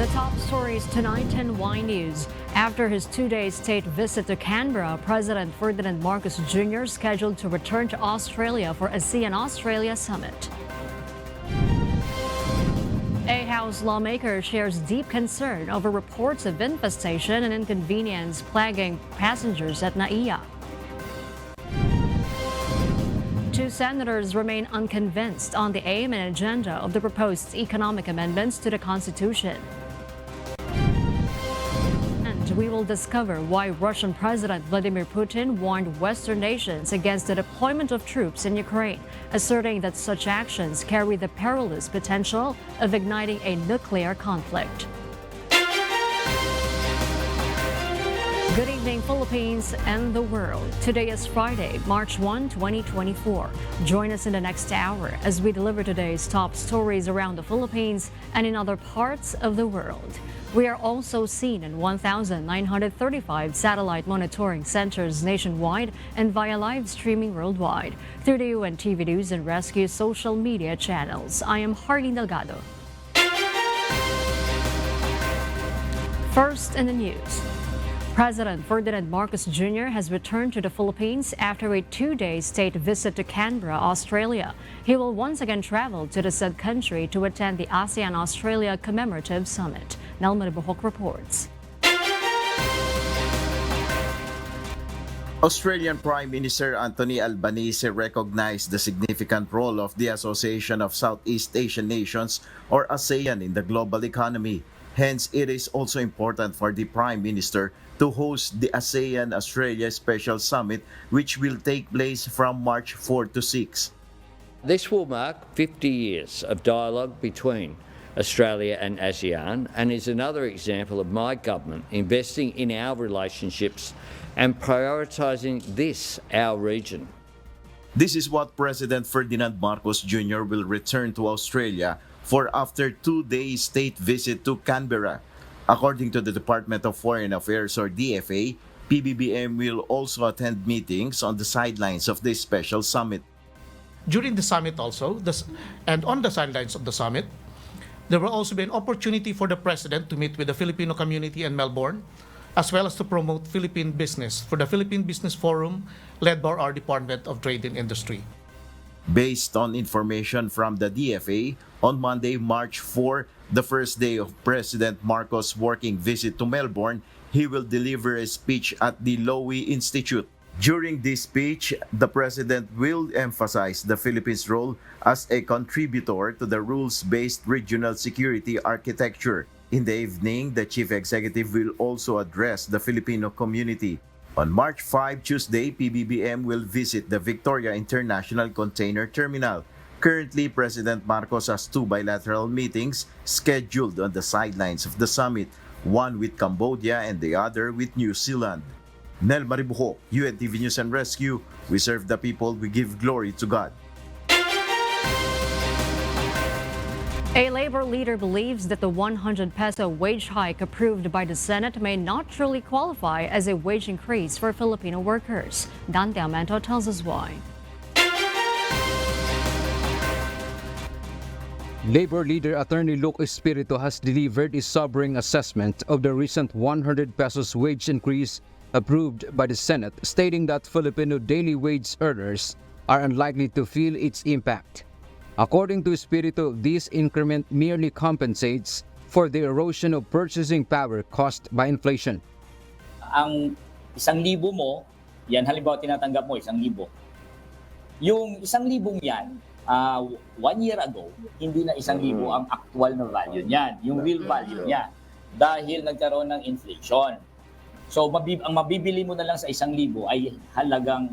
The top stories tonight in Y News. After his two-day state visit to Canberra, President Ferdinand Marcos Jr. scheduled to return to Australia for ASEAN-Australia Summit. A House lawmaker shares deep concern over reports of infestation and inconvenience plaguing passengers at NAIA. Two senators remain unconvinced on the aim and agenda of the proposed economic amendments to the Constitution. And we will discover why Russian President Vladimir Putin warned Western nations against the deployment of troops in Ukraine, asserting that such actions carry the perilous potential of igniting a nuclear conflict. Good evening, Philippines and the world. Today is Friday, March 1, 2024. Join us in the next hour as we deliver today's top stories around the Philippines and in other parts of the world. We are also seen in 1,935 satellite monitoring centers nationwide and via live streaming worldwide through the UNTV News and Rescue social media channels. I am Harleen Delgado. First in the news. President Ferdinand Marcos Jr. has returned to the Philippines after a two-day state visit to Canberra, Australia. He will once again travel to the said country to attend the ASEAN-Australia Commemorative Summit. Nelma Buhok reports. Australian Prime Minister Anthony Albanese recognized the significant role of the Association of Southeast Asian Nations, or ASEAN, in the global economy. Hence, it is also important for the Prime Minister to host the ASEAN-Australia Special Summit, which will take place from March 4 to 6. This will mark 50 years of dialogue between Australia and ASEAN and is another example of my government investing in our relationships and prioritising this, our region. This is what President Ferdinand Marcos Jr. will return to Australia for after two-day state visit to Canberra. According to the Department of Foreign Affairs, or DFA, PBBM will also attend meetings on the sidelines of this special summit. During the summit also, and on the sidelines of the summit, there will also be an opportunity for the President to meet with the Filipino community in Melbourne, as well as to promote Philippine business for the Philippine Business Forum led by our Department of Trade and Industry. Based on information from the DFA, on Monday, March 4, the first day of President Marcos' working visit to Melbourne, he will deliver a speech at the Lowy Institute. During this speech, the President will emphasize the Philippines' role as a contributor to the rules-based regional security architecture. In the evening, the Chief Executive will also address the Filipino community. On March 5, Tuesday, PBBM will visit the Victoria International Container Terminal. Currently, President Marcos has two bilateral meetings scheduled on the sidelines of the summit, one with Cambodia and the other with New Zealand. Nel Maribuho, UNTV News and Rescue. We serve the people, we give glory to God. A labor leader believes that the 100 peso wage hike approved by the Senate may not truly qualify as a wage increase for Filipino workers. Dante Amento tells us why. Labor leader Attorney Luke Espiritu has delivered a sobering assessment of the recent 100 pesos wage increase approved by the Senate, stating that Filipino daily wage earners are unlikely to feel its impact. According to Espiritu, this increment merely compensates for the erosion of purchasing power caused by inflation. Ang 1,000 mo, yan halimbawa tinatanggap mo 1,000. Yung 1,000 yan, 1 year ago, hindi na 1,000 ang actual na value niyan, yung real value niya, dahil nagkaroon ng inflation. So ang mabibili mo na lang sa 1,000 ay halagang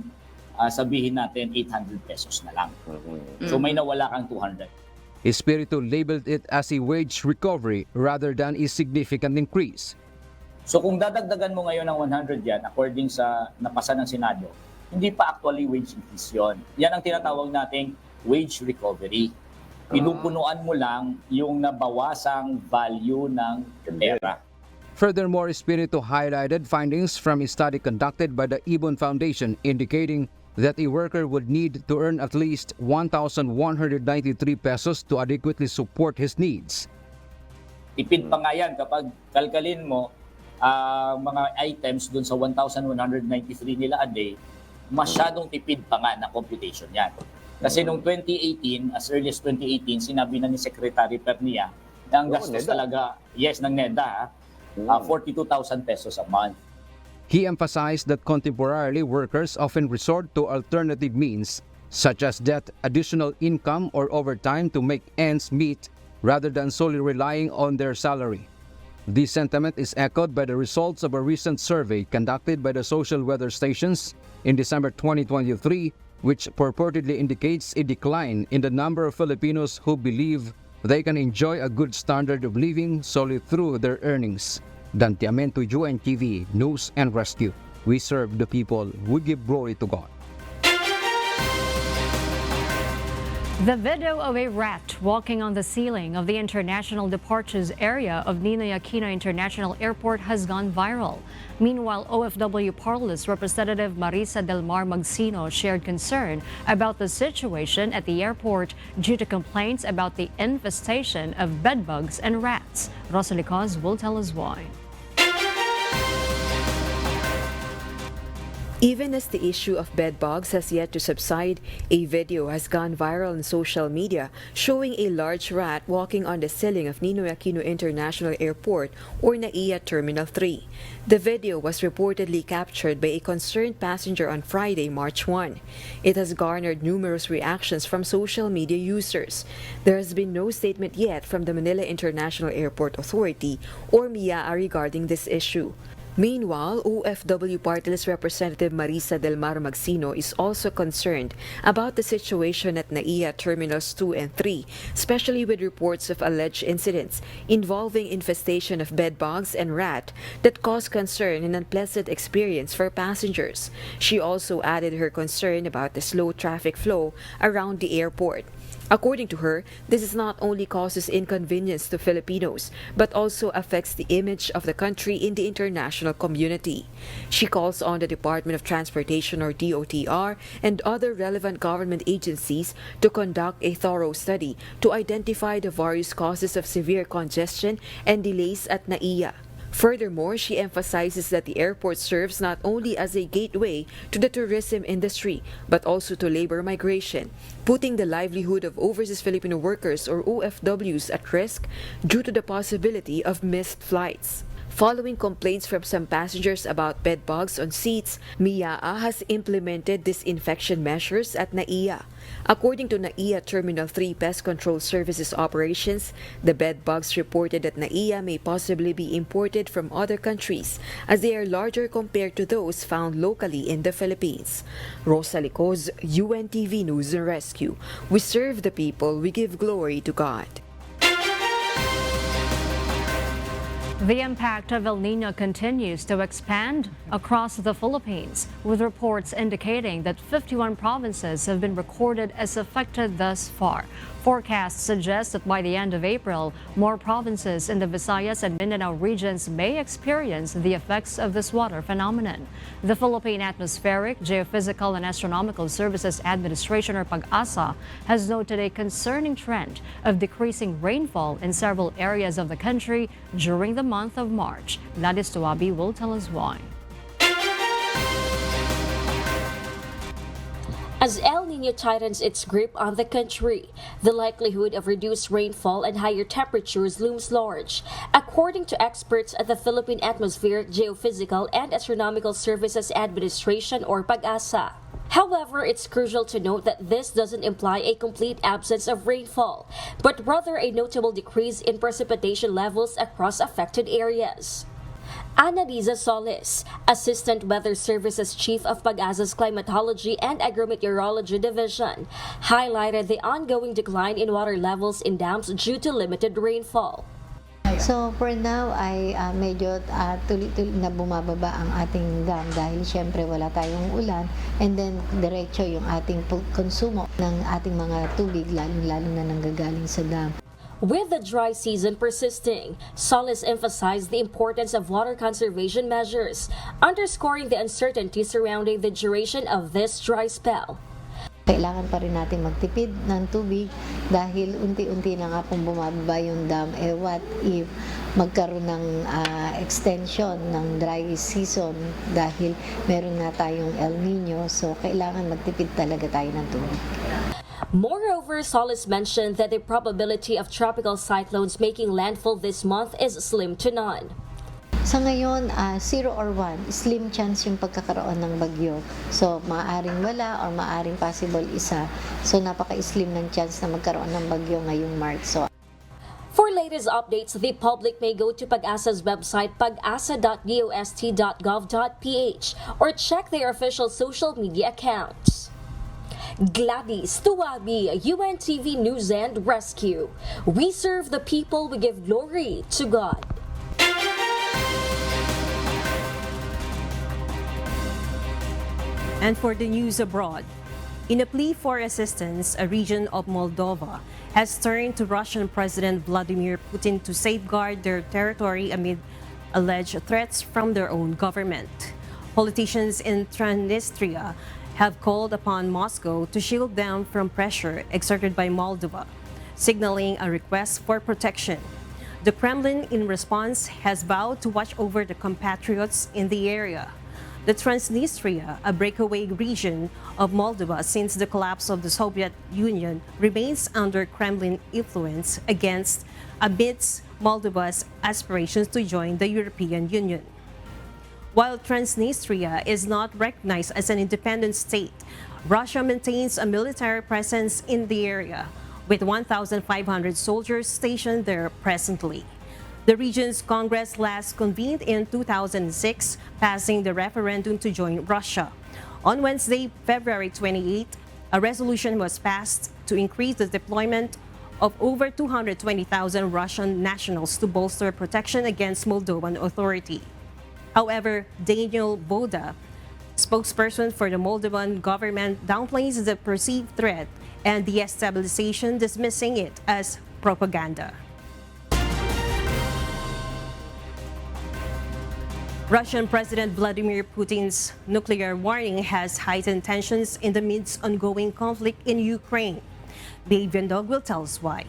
sabihin natin 800 pesos na lang. So may nawala kang 200. Espiritu labeled it as a wage recovery rather than a significant increase. So kung dadagdagan mo ngayon ng 100 yan, according sa napasa ng Senado, hindi pa actually wage increase yun. Yan ang tinatawag nating wage recovery. Pinupunuan mo lang yung nabawasang value ng pera. Furthermore, Espiritu highlighted findings from a study conducted by the Ibon Foundation indicating that a worker would need to earn at least 1,193 pesos to adequately support his needs. Tipid pa nga yan kapag kalkalin mo mga items dun sa 1,193 nila a day, masyadong tipid pa nga na computation yan. Kasi noong 2018, as early as 2018, sinabi na ni Secretary Pernia na ang gastos talaga, ng NEDA, 42,000 pesos a month. He emphasized that contemporarily workers often resort to alternative means such as that additional income or overtime to make ends meet rather than solely relying on their salary. This sentiment is echoed by the results of a recent survey conducted by the social weather stations in December 2023, which purportedly indicates a decline in the number of Filipinos who believe they can enjoy a good standard of living solely through their earnings. Dantiamento, UNTV, News and Rescue. We serve the people. We give glory to God. The video of a rat walking on the ceiling of the international departures area of Niño Impact International Airport has gone viral. Meanwhile, OFW Parlous Representative Marisa Del Mar Magsino shared concern about the situation at the airport due to complaints about the infestation of bedbugs and rats. Rosalie Cos will tell us why. Even as the issue of bedbugs has yet to subside, a video has gone viral on social media showing a large rat walking on the ceiling of Niño Impact International Airport or NAIA Terminal 3. The video was reportedly captured by a concerned passenger on Friday, March 1. It has garnered numerous reactions from social media users. There has been no statement yet from the Manila International Airport Authority or MIAA regarding this issue. Meanwhile, OFW Partless Representative Marisa Del Mar Magsino is also concerned about the situation at NAIA Terminals 2 and 3, especially with reports of alleged incidents involving infestation of bedbugs and rat that cause concern and unpleasant experience for passengers. She also added her concern about the slow traffic flow around the airport. According to her, this not only causes inconvenience to Filipinos, but also affects the image of the country in the international community. She calls on the Department of Transportation or DOTR and other relevant government agencies to conduct a thorough study to identify the various causes of severe congestion and delays at NAIA. Furthermore, she emphasizes that the airport serves not only as a gateway to the tourism industry, but also to labor migration, putting the livelihood of overseas Filipino workers or OFWs at risk due to the possibility of missed flights. Following complaints from some passengers about bedbugs on seats, MIAA has implemented disinfection measures at NAIA. According to NAIA Terminal 3 Pest Control Services operations, the bedbugs reported at NAIA may possibly be imported from other countries as they are larger compared to those found locally in the Philippines. Rosalie Cos, UNTV News and Rescue. We serve the people, we give glory to God. The impact of El Niño continues to expand across the Philippines, with reports indicating that 51 provinces have been recorded as affected thus far. Forecasts suggest that by the end of April, more provinces in the Visayas and Mindanao regions may experience the effects of this water phenomenon. The Philippine Atmospheric, Geophysical and Astronomical Services Administration or PAG-ASA has noted a concerning trend of decreasing rainfall in several areas of the country during the month of March. Gladys Tuabi will tell us why. As El Niño tightens its grip on the country, the likelihood of reduced rainfall and higher temperatures looms large, according to experts at the Philippine Atmospheric, Geophysical and Astronomical Services Administration or PAG-ASA. However, it's crucial to note that this doesn't imply a complete absence of rainfall, but rather a notable decrease in precipitation levels across affected areas. Annalisa Solis, Assistant Weather Services Chief of PAG-ASA's Climatology and Agrometeorology Division, highlighted the ongoing decline in water levels in dams due to limited rainfall. So for now ay medyo tuloy-tuloy na bumababa ang ating dam dahil syempre wala tayong ulan and then diretso yung ating konsumo ng ating mga tubig lalo na nanggagaling sa dam. With the dry season persisting, Solis emphasized the importance of water conservation measures, underscoring the uncertainty surrounding the duration of this dry spell. Kailangan pa rin natin magtipid ng tubig dahil unti-unti na nga pong bumababa yung dam. What if magkaroon ng extension ng dry season dahil meron nga tayong El Nino, so kailangan magtipid talaga tayo ng tubig. Moreover, Solis mentioned that the probability of tropical cyclones making landfall this month is slim to none. Sa ngayon, 0 or 1, slim chance yung pagkakaroon ng bagyo. So, maaaring wala or maaaring possible isa. So, napaka-slim ng chance na magkaroon ng bagyo ngayong March. So, for latest updates, the public may go to PAGASA's website pagasa.dost.gov.ph or check their official social media accounts. Gladys Tuwabi, UNTV News and Rescue. We serve the people, we give glory to God. And for the news abroad, in a plea for assistance, a region of Moldova has turned to Russian President Vladimir Putin to safeguard their territory amid alleged threats from their own government. Politicians in Transnistria have called upon Moscow to shield them from pressure exerted by Moldova, signaling a request for protection. The Kremlin, in response, has vowed to watch over the compatriots in the area. The Transnistria, a breakaway region of Moldova since the collapse of the Soviet Union, remains under Kremlin influence amidst Moldova's aspirations to join the European Union. While Transnistria is not recognized as an independent state, Russia maintains a military presence in the area, with 1,500 soldiers stationed there presently. The region's Congress last convened in 2006, passing the referendum to join Russia. On Wednesday, February 28, a resolution was passed to increase the deployment of over 220,000 Russian nationals to bolster protection against Moldovan authority. However, Daniel Voda, spokesperson for the Moldovan government, downplays the perceived threat and destabilization, dismissing it as propaganda. Russian President Vladimir Putin's nuclear warning has heightened tensions in the midst of ongoing conflict in Ukraine. Babe Vendog will tell us why.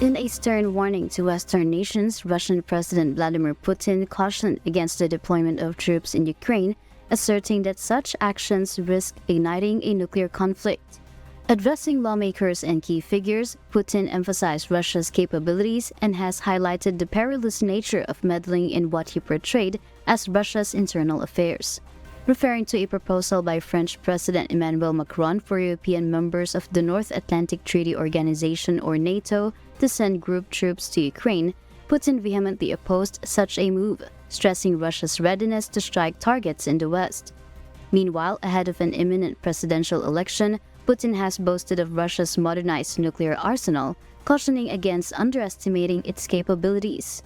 In a stern warning to Western nations, Russian President Vladimir Putin cautioned against the deployment of troops in Ukraine, asserting that such actions risk igniting a nuclear conflict. Addressing lawmakers and key figures, Putin emphasized Russia's capabilities and has highlighted the perilous nature of meddling in what he portrayed as Russia's internal affairs. Referring to a proposal by French President Emmanuel Macron for European members of the North Atlantic Treaty Organization or NATO to send group troops to Ukraine, Putin vehemently opposed such a move, stressing Russia's readiness to strike targets in the West. Meanwhile, ahead of an imminent presidential election, Putin has boasted of Russia's modernized nuclear arsenal, cautioning against underestimating its capabilities.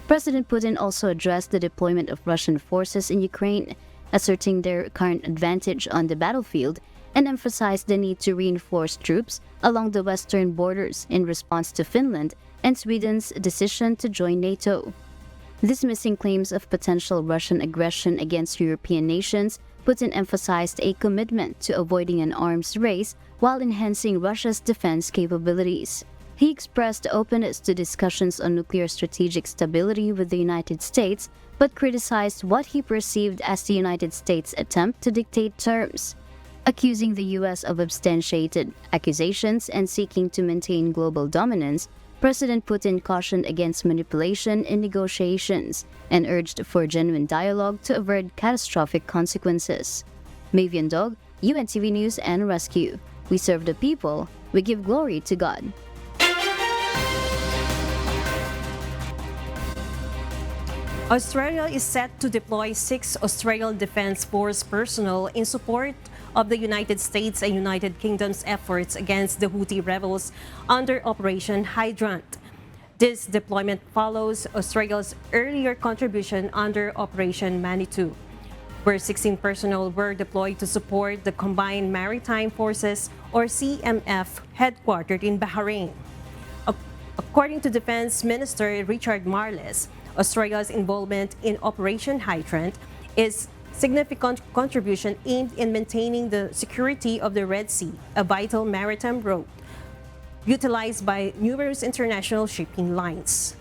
President Putin also addressed the deployment of Russian forces in Ukraine, asserting their current advantage on the battlefield, and emphasized the need to reinforce troops along the western borders in response to Finland and Sweden's decision to join NATO. Dismissing claims of potential Russian aggression against European nations, Putin emphasized a commitment to avoiding an arms race while enhancing Russia's defense capabilities. He expressed openness to discussions on nuclear strategic stability with the United States, but criticized what he perceived as the United States' attempt to dictate terms. Accusing the U.S. of substantiated accusations and seeking to maintain global dominance, President Putin cautioned against manipulation in negotiations and urged for genuine dialogue to avert catastrophic consequences. Mavian Dog, UNTV News and Rescue. We serve the people, we give glory to God. Australia is set to deploy 6 Australian Defence Force personnel in support of the United States and United Kingdom's efforts against the Houthi rebels under Operation Hydrant. This deployment follows Australia's earlier contribution under Operation Manitou, where 16 personnel were deployed to support the Combined Maritime Forces, or CMF, headquartered in Bahrain. According to Defense Minister Richard Marles, Australia's involvement in Operation Hydrant is significant contribution aimed in maintaining the security of the Red Sea, a vital maritime route utilized by numerous international shipping lines.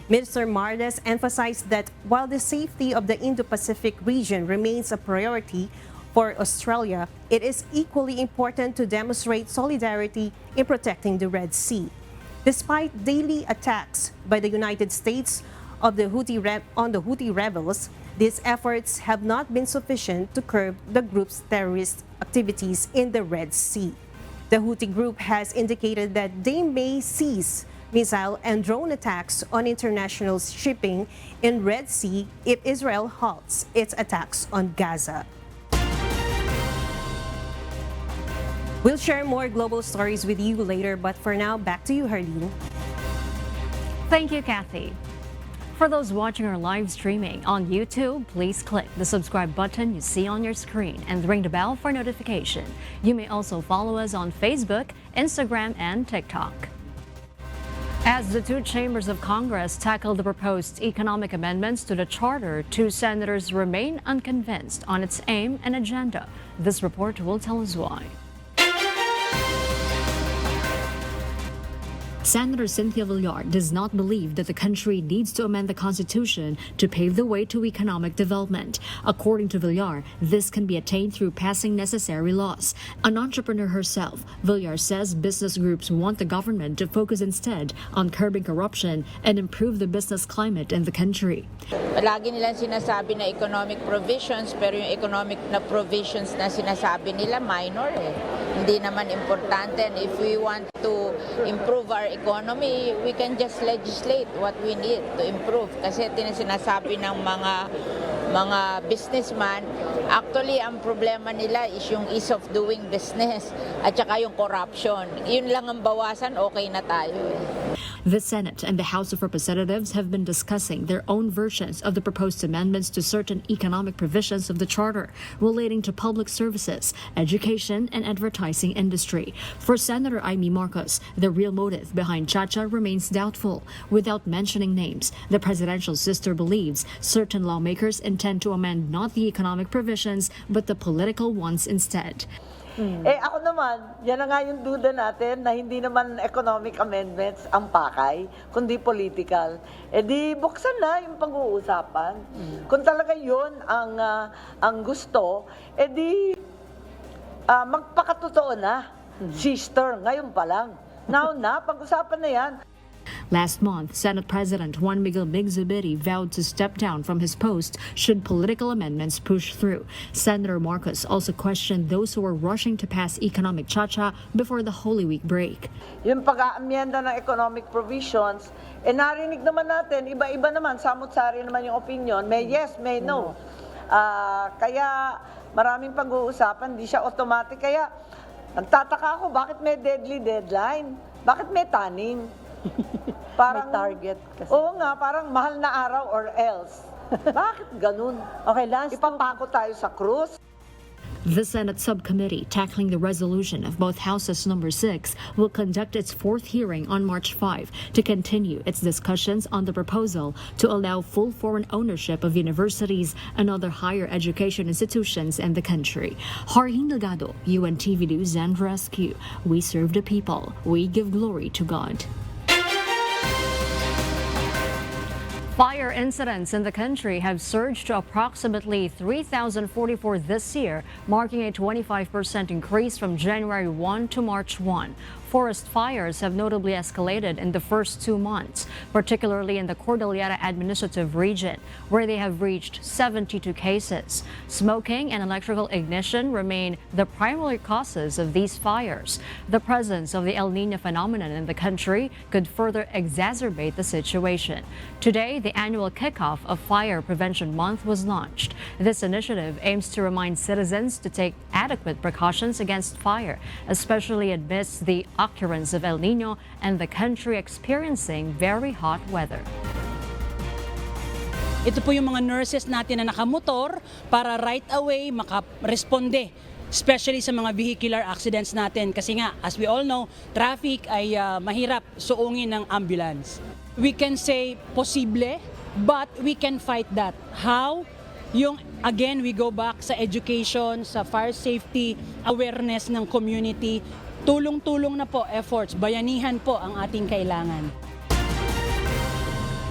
Minister Mardes emphasized that while the safety of the Indo-Pacific region remains a priority for Australia, it is equally important to demonstrate solidarity in protecting the Red Sea. Despite daily attacks by the United States on the Houthi rebels, these efforts have not been sufficient to curb the group's terrorist activities in the Red Sea. The Houthi group has indicated that they may cease missile and drone attacks on international shipping in Red Sea if Israel halts its attacks on Gaza. We'll share more global stories with you later, but for now, back to you, Harleen. Thank you, Kathy. For those watching our live streaming on YouTube, please click the subscribe button you see on your screen and ring the bell for notification. You may also follow us on Facebook, Instagram, and TikTok. As the two chambers of Congress tackle the proposed economic amendments to the charter, two senators remain unconvinced on its aim and agenda. This report will tell us why. Senator Cynthia Villar does not believe that the country needs to amend the Constitution to pave the way to economic development. According to Villar, this can be attained through passing necessary laws. An entrepreneur herself, Villar says business groups want the government to focus instead on curbing corruption and improve the business climate in the country. Lagi nilang sinasabi na economic provisions, pero yung economic na provisions na sinasabi nila minor eh. Hindi naman importante, and if we want to improve our economy, we can just legislate what we need to improve. Kasi sinasabi ng mga businessman, actually ang problema nila is yung ease of doing business at saka yung corruption. Yun lang ang bawasan, okay na tayo eh. The Senate and the House of Representatives have been discussing their own versions of the proposed amendments to certain economic provisions of the Charter relating to public services, education, and advertising industry. For Senator Amy Marcos, the real motive behind Chacha remains doubtful. Without mentioning names, the presidential sister believes certain lawmakers intend to amend not the economic provisions but the political ones instead. Ako naman, yan na nga yung duda natin na hindi naman economic amendments ang pakay, kundi political. Di buksan na yung pag-uusapan. Kung talaga yun ang gusto, di magpakatotoo na. Sister, ngayon pa lang. Now na, pag-usapan na yan. Last month, Senate President Juan Miguel Zubiri vowed to step down from his post should political amendments push through. Senator Marcos also questioned those who were rushing to pass economic chacha before the Holy Week break. Yung pag-aamyenda ng economic provisions, narinig naman natin, iba-iba naman, samot-sari naman yung opinion, may yes, may no. Kaya maraming pag-uusapan, di siya automatic. Kaya nagtataka ako, bakit may deadly deadline? Bakit may tanning? Parang may target kasi. Oo nga, parang mahal na araw or else. Bakit ganun? Okay, ipapako tayo sa krus. The Senate subcommittee tackling the resolution of both houses number 6 will conduct its fourth hearing on March 5 to continue its discussions on the proposal to allow full foreign ownership of universities and other higher education institutions in the country. Harleen Delgado, UNTV News and Rescue. We serve the people. We give glory to God. Fire incidents in the country have surged to approximately 3,044 this year, marking a 25% increase from January 1 to March 1. Forest fires have notably escalated in the first 2 months, particularly in the Cordillera Administrative Region, where they have reached 72 cases. Smoking and electrical ignition remain the primary causes of these fires. The presence of the El Niño phenomenon in the country could further exacerbate the situation. Today, the annual kickoff of Fire Prevention Month was launched. This initiative aims to remind citizens to take adequate precautions against fire, especially amidst the occurrence of El Niño and the country experiencing very hot weather. Ito po yung mga nurses natin na nakamotor para right away makaresponde, especially sa mga vehicular accidents natin. Kasi nga, as we all know, traffic ay mahirap suungin ng ambulance. We can say posible, but we can fight that. How? Yung Again, we go back sa education, sa fire safety, awareness ng community. Tulong-tulong na po efforts, bayanihan po ang ating kailangan.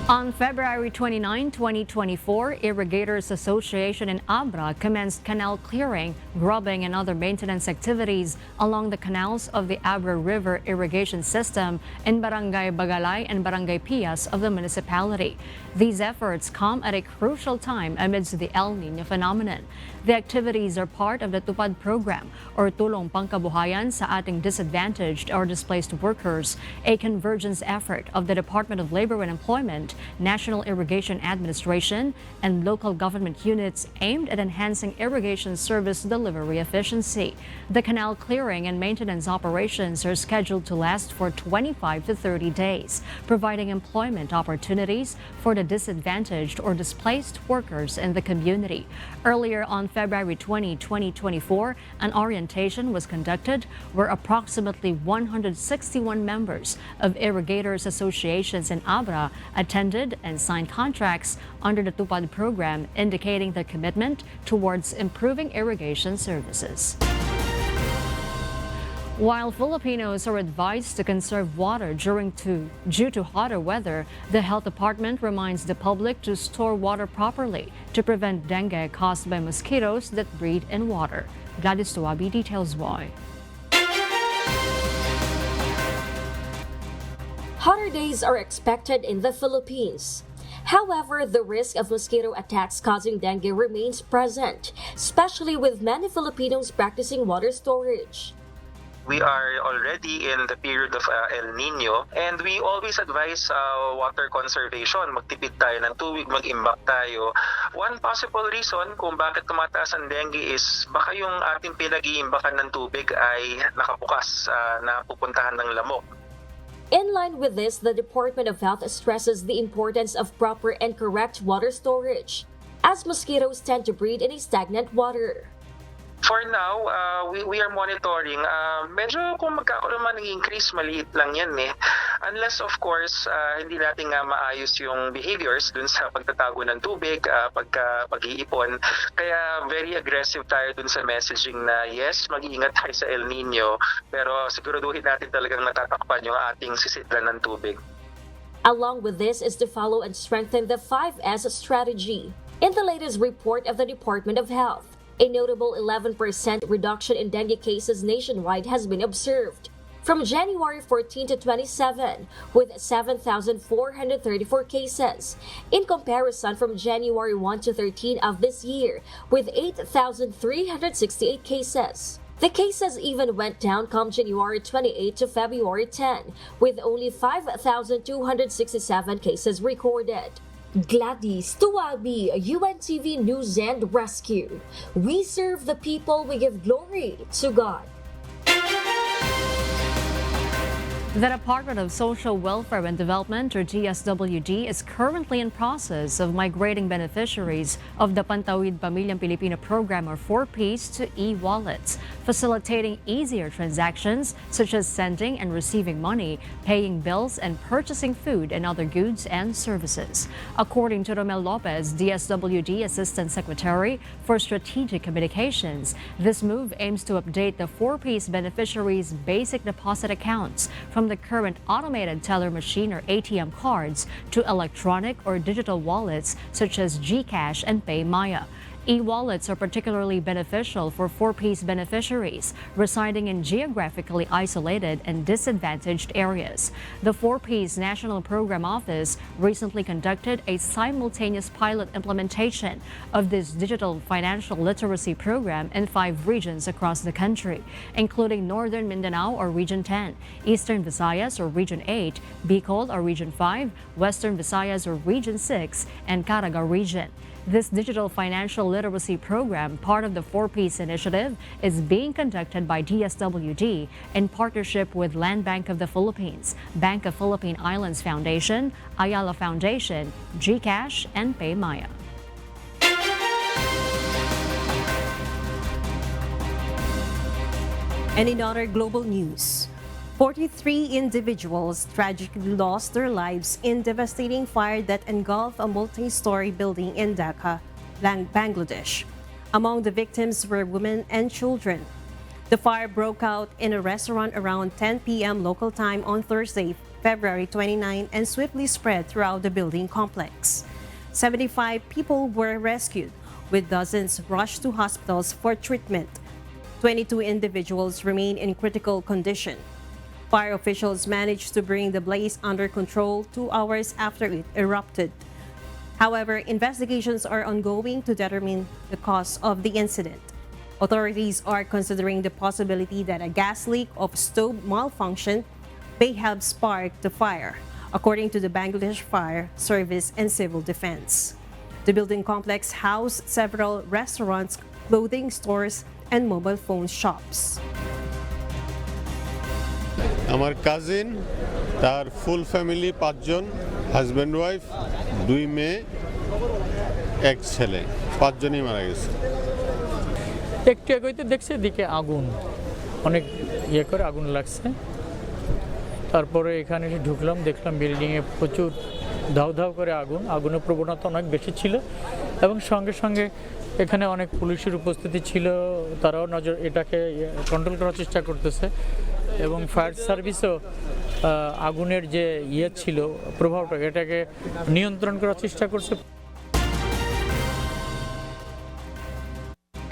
On February 29, 2024, Irrigators Association in Abra commenced canal clearing, grubbing, and other maintenance activities along the canals of the Abra River irrigation system in Barangay Bagalay and Barangay Pias of the municipality. These efforts come at a crucial time amidst the El Niño phenomenon. The activities are part of the Tupad program, or Tulong Pangkabuhayan sa Ating Disadvantaged or Displaced Workers, a convergence effort of the Department of Labor and Employment, National Irrigation Administration, and local government units aimed at enhancing irrigation service delivery efficiency. The canal clearing and maintenance operations are scheduled to last for 25 to 30 days, providing employment opportunities for the disadvantaged or displaced workers in the community. Earlier on February 20, 2024, an orientation was conducted where approximately 161 members of irrigators associations in Abra attended and signed contracts under the Tupad program, indicating their commitment towards improving irrigation services. While Filipinos are advised to conserve water due to hotter weather, the Health Department reminds the public to store water properly to prevent dengue caused by mosquitoes that breed in water. Gladys Tuabi details why. Hotter days are expected in the Philippines. However, the risk of mosquito attacks causing dengue remains present, especially with many Filipinos practicing water storage. We are already in the period of El Nino, and we always advise water conservation. Magtipid tayo ng tubig, mag-imbak tayo. One possible reason kung bakit tumataas ang dengue is baka yung ating pinag-iimbakan ng tubig ay nakabukas na pupuntahan ng lamok. In line with this, the Department of Health stresses the importance of proper and correct water storage, as mosquitoes tend to breed in a stagnant water. For now, we are monitoring. Medyo kung magkakaroon man ng increase, maliit lang yan eh. Unless of course, hindi natin maayos yung behaviors dun sa pagtatago ng tubig, pag-iipon. Kaya very aggressive tayo dun sa messaging na yes, mag-iingat tayo sa El Nino, pero siguraduhin natin talagang natatakpan yung ating sisidlan ng tubig. Along with this is to follow and strengthen the 5S strategy. In the latest report of the Department of Health, a notable 11% reduction in dengue cases nationwide has been observed from January 14 to 27, with 7,434 cases, in comparison from January 1 to 13 of this year, with 8,368 cases. The cases even went down come January 28 to February 10, with only 5,267 cases recorded. Gladys Tuabi, UNTV News and Rescue. We serve the people, we give glory to God. The Department of Social Welfare and Development, or DSWD, is currently in process of migrating beneficiaries of the Pantawid Pamilyang Pilipino program, or 4Ps, to e-wallets, facilitating easier transactions such as sending and receiving money, paying bills, and purchasing food and other goods and services. According to Romel Lopez, DSWD Assistant Secretary for Strategic Communications, this move aims to update the 4Ps beneficiaries' basic deposit accounts from the current automated teller machine or ATM cards to electronic or digital wallets such as GCash and PayMaya. E-wallets are particularly beneficial for 4Ps beneficiaries residing in geographically isolated and disadvantaged areas. The 4Ps National Program Office recently conducted a simultaneous pilot implementation of this digital financial literacy program in 5 regions across the country, including Northern Mindanao or Region 10, Eastern Visayas or Region 8, Bicol or Region 5, Western Visayas or Region 6, and Caraga Region. This digital financial literacy program, part of the 4Ps initiative, is being conducted by DSWD in partnership with Land Bank of the Philippines, Bank of Philippine Islands Foundation, Ayala Foundation, GCash, and PayMaya. And in other global news, 43 individuals tragically lost their lives in devastating fire that engulfed a multi-story building in Dhaka. Bangladesh. Among the victims were women and children. The fire broke out in a restaurant around 10 p.m. local time on Thursday, February 29, and swiftly spread throughout the building complex. 75 people were rescued, with dozens rushed to hospitals for treatment. 22 individuals remain in critical condition. Fire officials managed to bring the blaze under control 2 hours after it erupted. However, investigations are ongoing to determine the cause of the incident. Authorities are considering the possibility that a gas leak of stove malfunction may have sparked the fire, according to the Bangladesh Fire Service and Civil Defense. The building complex housed several restaurants, clothing stores, and mobile phone shops. আমার কাজিন তার full family 5 জন husband wife 2 মেয়ে 1 ছেলে 5 জনই মারা গেছে একটু এগোইতে দেখছে দিকে আগুন অনেক করে আগুন লাগছে তারপরে এখানে এসে ঢুকলাম দেখলাম বিল্ডিং এ প্রচুর ধাউ ধাউ করে আগুনের প্রবণতা অনেক বেশি ছিল এবং সঙ্গে সঙ্গে এখানে অনেক পুলিশের উপস্থিতি ছিল তারাও এটাকে কন্ট্রোল করার চেষ্টা করতেছে এবং ফায়ার সার্ভিসও আগুনের যে ছিল প্রভাবটা এটাকে নিয়ন্ত্রণ করার চেষ্টা করছে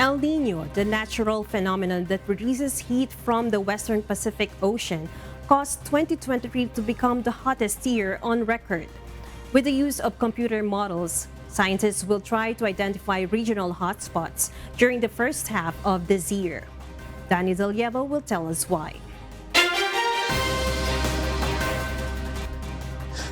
El Niño, the natural phenomenon that produces heat from the western Pacific Ocean, caused 2023 to become the hottest year on record. With the use of computer models, scientists will try to identify regional hotspots during the first half of this year. Danny Delievo will tell us why.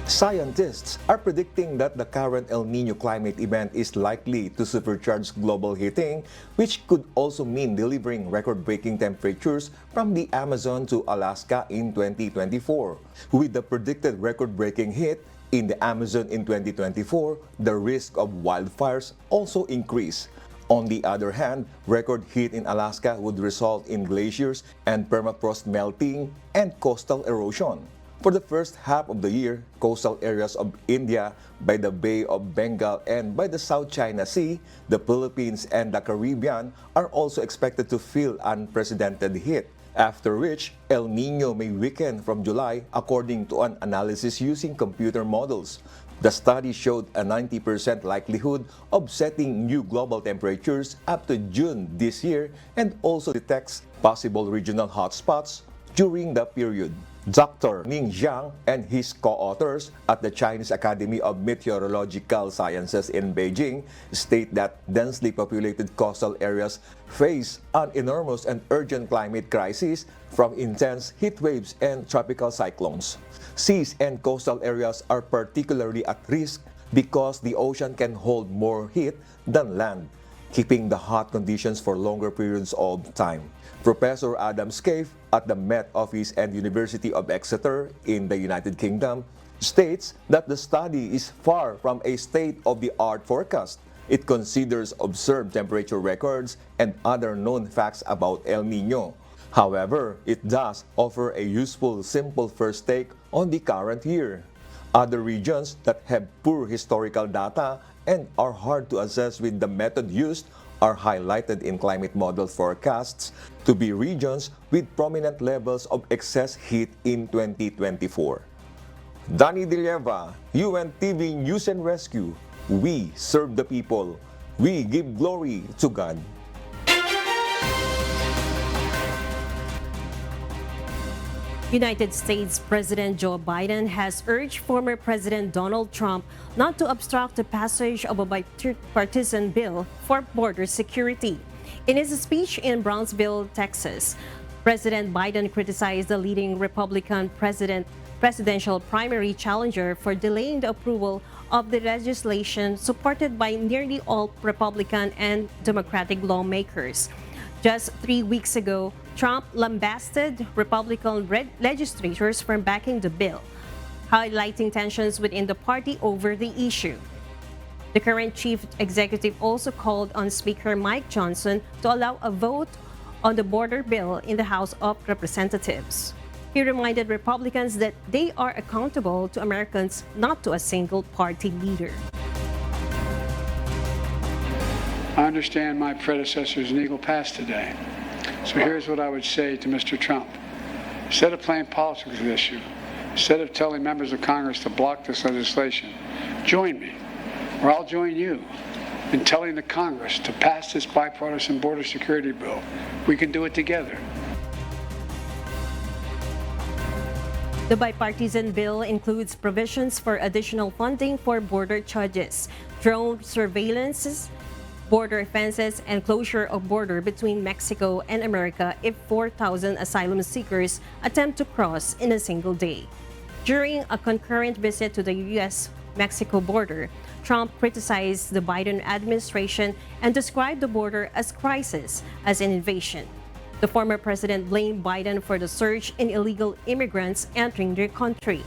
Scientists are predicting that the current El Niño climate event is likely to supercharge global heating, which could also mean delivering record-breaking temperatures from the Amazon to Alaska in 2024. With the predicted record-breaking heat in the Amazon in 2024, the risk of wildfires also increase. On the other hand, record heat in Alaska would result in glaciers and permafrost melting and coastal erosion. For the first half of the year, coastal areas of India, by the Bay of Bengal and by the South China Sea, the Philippines and the Caribbean are also expected to feel unprecedented heat, after which El Niño may weaken from July according to an analysis using computer models. The study showed a 90% likelihood of setting new global temperatures up to June this year and also detects possible regional hotspots during the period. Dr. Ning Zhang and his co-authors at the Chinese Academy of Meteorological Sciences in Beijing state that densely populated coastal areas face an enormous and urgent climate crisis from intense heat waves and tropical cyclones. Seas and coastal areas are particularly at risk because the ocean can hold more heat than land, keeping the hot conditions for longer periods of time. Professor Adam Scaife at the Met Office and University of Exeter in the United Kingdom states that the study is far from a state-of-the-art forecast. It considers observed temperature records and other known facts about El Niño. However, it does offer a useful, simple first take on the current year. Other regions that have poor historical data and are hard to assess with the method used are highlighted in climate model forecasts to be regions with prominent levels of excess heat in 2024. Danny Delievo, UNTV News and Rescue. We serve the people. We give glory to God. United States President Joe Biden has urged former President Donald Trump not to obstruct the passage of a bipartisan bill for border security. In his speech in Brownsville, Texas, President Biden criticized the leading Republican presidential primary challenger for delaying the approval of the legislation supported by nearly all Republican and Democratic lawmakers. Just 3 weeks ago, Trump lambasted Republican legislators for backing the bill, highlighting tensions within the party over the issue. The current chief executive also called on Speaker Mike Johnson to allow a vote on the border bill in the House of Representatives. He reminded Republicans that they are accountable to Americans, not to a single party leader. I understand my predecessor is in Eagle Pass today. So here's what I would say to Mr. Trump. Instead of playing politics with this issue, instead of telling members of Congress to block this legislation, join me, or I'll join you in telling the Congress to pass this bipartisan border security bill. We can do it together. The bipartisan bill includes provisions for additional funding for border charges, drone surveillance, border fences, and closure of border between Mexico and America if 4,000 asylum seekers attempt to cross in a single day. During a concurrent visit to the U.S.-Mexico border, Trump criticized the Biden administration and described the border as crisis, as an invasion. The former president blamed Biden for the surge in illegal immigrants entering their country,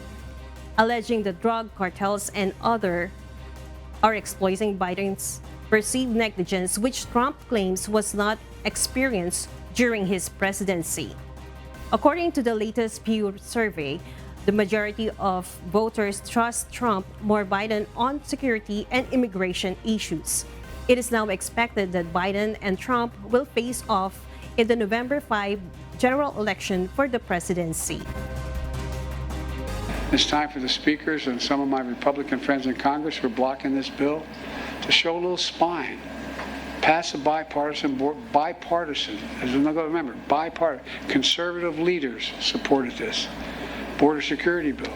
alleging that drug cartels and others are exploiting Biden's perceived negligence, which Trump claims was not experienced during his presidency. According to the latest Pew survey, the majority of voters trust Trump more Biden on security and immigration issues. It is now expected that Biden and Trump will face off in the November 5 general election for the presidency. It's time for the speakers and some of my Republican friends in Congress who are blocking this bill to show a little spine. Pass a bipartisan, as you're not going to remember, bipartisan. Conservative leaders supported this border security bill.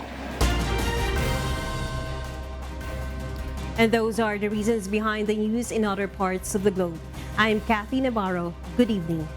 And those are the reasons behind the news in other parts of the globe. I'm Kathy Navarro. Good evening.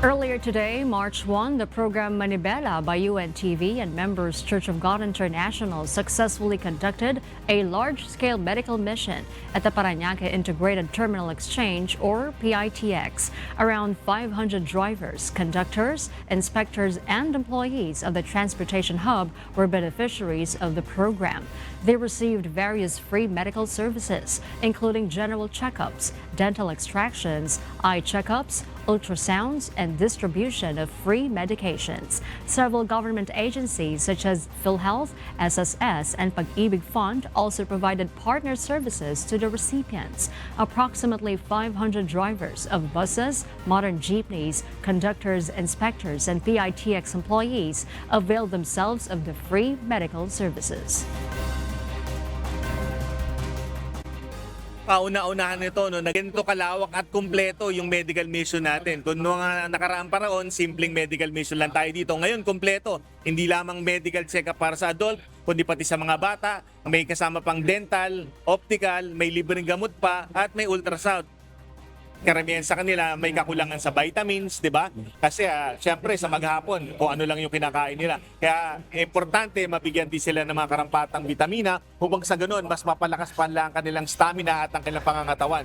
Earlier today, March 1, the program Manibela by UNTV and Members Church of God International successfully conducted a large-scale medical mission at the Parañaque Integrated Terminal Exchange, or PITX. Around 500 drivers, conductors, inspectors, and employees of the transportation hub were beneficiaries of the program. They received various free medical services, including general checkups, dental extractions, eye checkups, ultrasounds, and distribution of free medications. Several government agencies such as PhilHealth, SSS, and Pag-ibig Fund also provided partner services to the recipients. Approximately 500 drivers of buses, modern jeepneys, conductors, inspectors, and PITX employees availed themselves of the free medical services. Kauna-unahan nito, na ganito kalawak at kumpleto yung medical mission natin. Kung mga nakaraang paraon, simpleng medical mission lang tayo dito. Ngayon, kumpleto. Hindi lamang medical check-up para sa adult, kundi pati sa mga bata. May kasama pang dental, optical, may libreng gamot pa, at may ultrasound. Karamihan sa kanila may kakulangan sa vitamins, di ba? Kasi syempre sa maghapon, kung ano lang yung kinakain nila. Kaya importante mabigyan din sila ng mga karampatang vitamina upang sa ganoon mas mapalakas pa lang ang kanilang stamina at ang kanilang pangangatawan.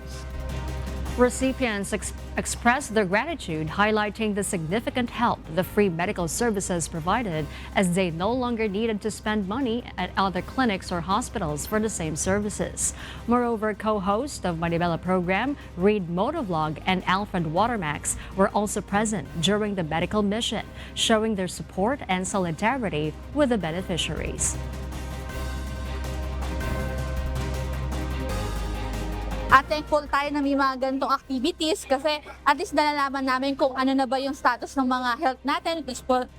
Recipients expressed their gratitude, highlighting the significant help the free medical services provided, as they no longer needed to spend money at other clinics or hospitals for the same services. Moreover, co-hosts of Manibela program, Reed Motovlog and Alfred Watermax, were also present during the medical mission, showing their support and solidarity with the beneficiaries. At thankful tayo na may mga ganitong activities kasi at least nalalaman namin kung ano na ba yung status ng mga health natin.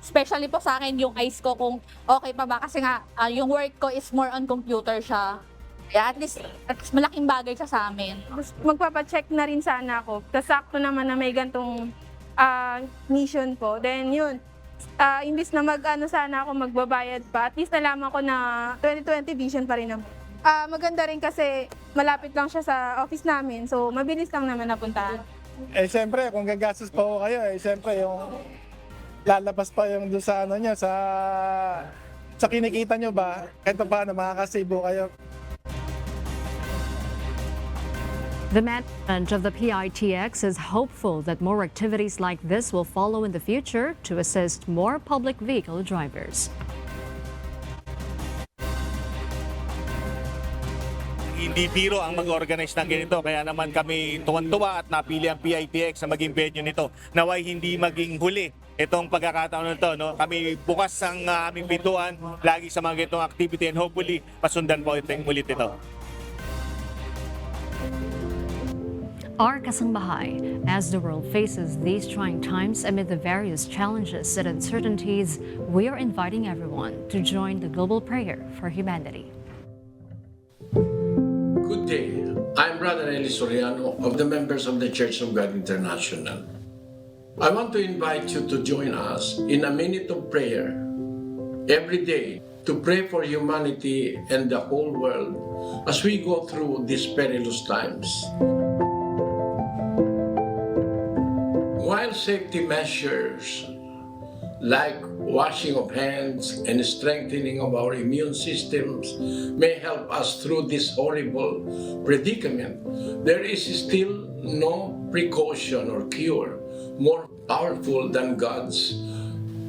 Especially po sa akin yung eyes ko kung okay pa ba kasi nga yung work ko is more on computer siya. Kaya at least malaking bagay siya sa amin. Magpapacheck na rin sana ako. Kasi sakto naman na may ganitong mission po. Then yun, imbis na sana ako magbabayad pa, at least nalaman ko na 20/20 vision pa rin naman. Maganda rin kasi malapit lang siya sa office namin, so mabilis lang naman napuntahan. Siyempre, kung gagastos pa ho kayo, siyempre yung lalabas pa yung doon sa niya, sa kinikita nyo ba, kahit pa paano makakasibo kayo. The management of the PITX is hopeful that more activities like this will follow in the future to assist more public vehicle drivers. Hindi biro ang mag-organize ng ganito, kaya naman kami tuwan-tuwa at napili ang PITX na maging venue nito. Naway hindi maging huli itong pagkakataon nito. No? Kami bukas ang aming pintuan lagi sa mga ganitong activity and hopefully pasundan po ulit ito. Our kasambahay, as the world faces these trying times amid the various challenges and uncertainties, we are inviting everyone to join the global prayer for humanity. Good day. I'm Brother Eli Soriano of the members of the Church of God International. I want to invite you to join us in a minute of prayer every day to pray for humanity and the whole world as we go through these perilous times. While safety measures like washing of hands and strengthening of our immune systems may help us through this horrible predicament, there is still no precaution or cure more powerful than God's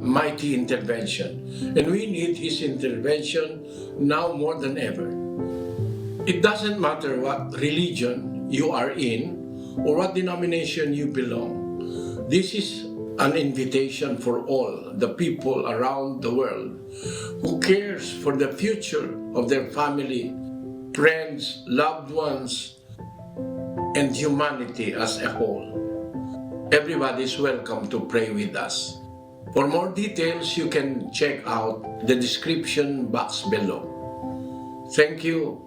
mighty intervention. And we need His intervention now more than ever. It doesn't matter what religion you are in or what denomination you belong. This is an invitation for all the people around the world who cares for the future of their family, friends, loved ones, and humanity as a whole. Everybody is welcome to pray with us. For more details, you can check out the description box below. Thank you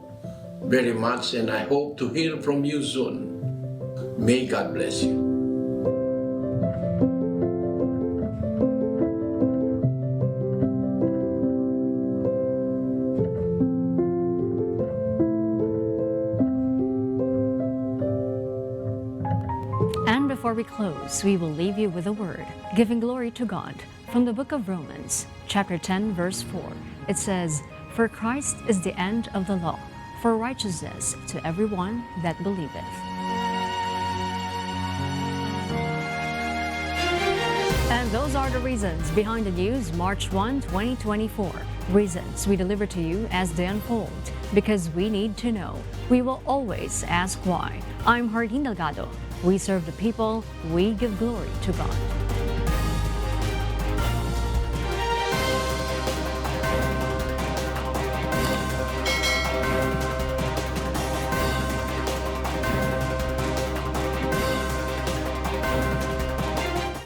very much, and I hope to hear from you soon. May God bless you. Before we close, we will leave you with a word, giving glory to God. From the book of Romans, chapter 10, verse 4, it says, "For Christ is the end of the law, for righteousness to everyone that believeth." And those are the reasons behind the news March 1, 2024. Reasons we deliver to you as they unfold, because we need to know. We will always ask why. I'm Hardin Delgado. We serve the people, we give glory to God.